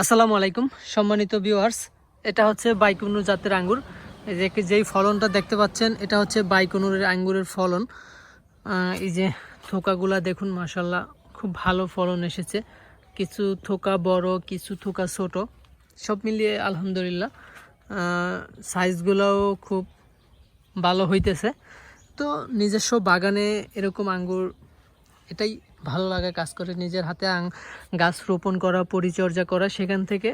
আসসালামু আলাইকুম সম্মানিত ভিউয়ার্স, এটা হচ্ছে বাইকুনুর জাতের আঙ্গুর। যেই ফলনটা দেখতে পাচ্ছেন এটা হচ্ছে বাইকুনুরের আঙ্গুরের ফলন। এই যে থোকাগুলা দেখুন, মাশাল্লাহ খুব ভালো ফলন এসেছে। কিছু থোকা বড়, কিছু থোকা ছোট, সব মিলিয়ে আলহামদুলিল্লাহ সাইজগুলোও খুব ভালো হইতেছে। তো নিজস্ব বাগানে এরকম আঙ্গুর এটাই ভালো লাগা কাজ করে, নিজের হাতে গাছ রোপণ করা, পরিচর্যা করা, সেখান থেকে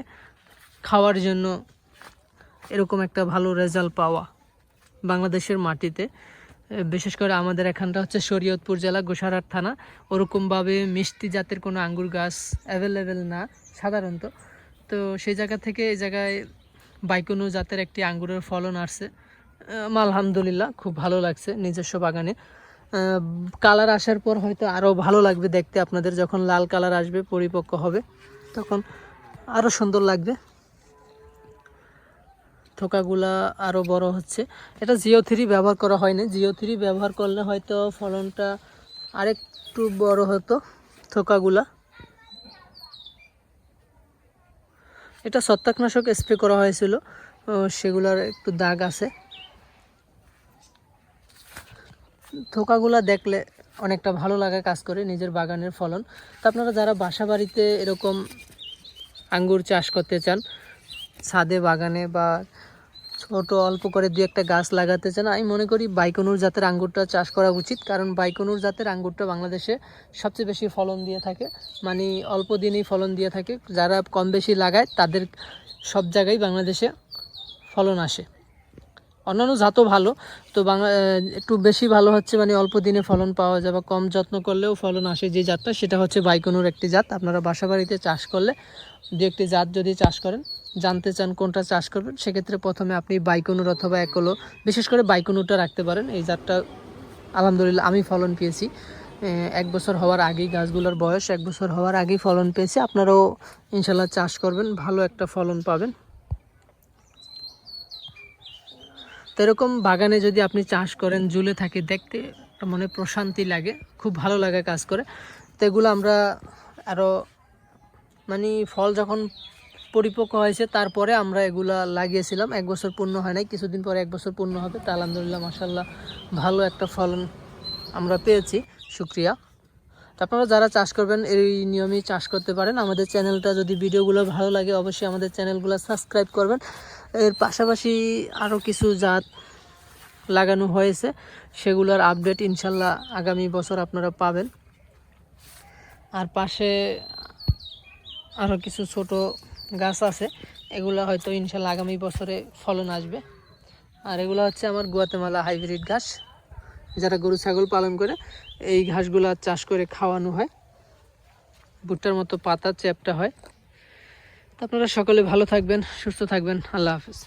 খাওয়ার জন্য এরকম একটা ভালো রেজাল্ট পাওয়া বাংলাদেশের মাটিতে। বিশেষ করে আমাদের এখানটা হচ্ছে শরীয়তপুর জেলা, গোসারহাট থানা। ওরকমভাবে মিষ্টি জাতের কোনো আঙ্গুর গাছ অ্যাভেলেবেল না সাধারণত। তো সেই জায়গা থেকে এই জায়গায় বাইকুনু জাতের একটি আঙ্গুরের ফলন আসছে। আলহামদুলিল্লাহ খুব ভালো লাগছে নিজস্ব বাগানে। কালার আসার পর হয়তো আরও ভালো লাগবে দেখতে আপনাদের, যখন লাল কালার আসবে, পরিপক্ক হবে, তখন আরও সুন্দর লাগবে। থোকাগুলা আরও বড় হচ্ছে। এটা জিও3 ব্যবহার করা হয়নি, জিও3 ব্যবহার করলে হয়তো ফলনটা আরেকটু বড় হতো। থোকাগুলা এটা ছত্রাকনাশক স্প্রে করা হয়েছিল, সেগুলার একটু দাগ আছে। থোকাগুলা দেখলে অনেকটা ভালো লাগা কাজ করে নিজের বাগানের ফলন। তো আপনারা যারা বাসা বাড়িতে এরকম আঙ্গুর চাষ করতে চান, ছাদে বাগানে বা ছোট অল্প করে দু একটা গাছ লাগাতে চান, আমি মনে করি বাইকুনুর জাতের আঙ্গুরটা চাষ করা উচিত। কারণ বাইকুনুর জাতের আঙ্গুরটা বাংলাদেশে সবচেয়ে বেশি ফলন দিয়ে থাকে, মানে অল্প দিনেই ফলন দিয়ে থাকে। যারা কম বেশি লাগায় তাদের সব জায়গায় বাংলাদেশে ফলন আসে। অন্যান্য জাতও ভালো, তো একটু বেশি ভালো হচ্ছে, মানে অল্প দিনে ফলন পাওয়া যায় বা কম যত্ন করলেও ফলন আসে যে জাতটা, সেটা হচ্ছে বাইকুনুর একটি জাত। আপনারা বাসা বাড়িতে চাষ করলে দু একটি জাত যদি চাষ করেন, জানতে চান কোনটা চাষ করবেন, সেক্ষেত্রে প্রথমে আপনি বাইকুনুর অথবা একলো, বিশেষ করে বাইকুনুরটা রাখতে পারেন। এই জাতটা আলহামদুলিল্লাহ আমি ফলন পেয়েছি 1 বছর হওয়ার আগেই, গাছগুলোর বয়স 1 বছর হওয়ার আগেই ফলন পেয়েছি। আপনারাও ইনশাল্লাহ চাষ করবেন, ভালো একটা ফলন পাবেন। তো এরকম বাগানে যদি আপনি চাষ করেন, ঝুলে থাকে, দেখতে মনে প্রশান্তি লাগে, খুব ভালো লাগে কাজ করে। তো এগুলো আমরা আরও মানে ফল যখন পরিপক্ক হয়েছে তারপরে আমরা এগুলা লাগিয়েছিলাম। 1 বছর পূর্ণ হয় নাই, কিছুদিন পরে 1 বছর পূর্ণ হবে। তা আলহামদুলিল্লাহ মাশাল্লাহ ভালো একটা ফলন আমরা পেয়েছি, শুকরিয়া। তো আপনারা যারা চাষ করবেন এই নিয়মেই চাষ করতে পারেন। আমাদের চ্যানেলটা যদি ভিডিওগুলো ভালো লাগে অবশ্যই আমাদের চ্যানেলগুলো সাবস্ক্রাইব করবেন। এর পাশাপাশি আরও কিছু জাত লাগানো হয়েছে, সেগুলোর আপডেট ইনশাল্লাহ আগামী বছর আপনারা পাবেন। আর পাশে আরও কিছু ছোট গাছ আছে, এগুলো হয়তো ইনশাল্লাহ আগামী বছরে ফলন আসবে। আর এগুলো হচ্ছে আমার গুয়াতেমালা হাইব্রিড ঘাস, যারা গরু ছাগল পালন করে এই ঘাসগুলো চাষ করে খাওয়ানো হয়। ভুট্টার মতো পাতা চ্যাপ্টা হয়। তো আপনারা সকলে ভালো থাকবেন, সুস্থ থাকবেন। আল্লাহ হাফেজ।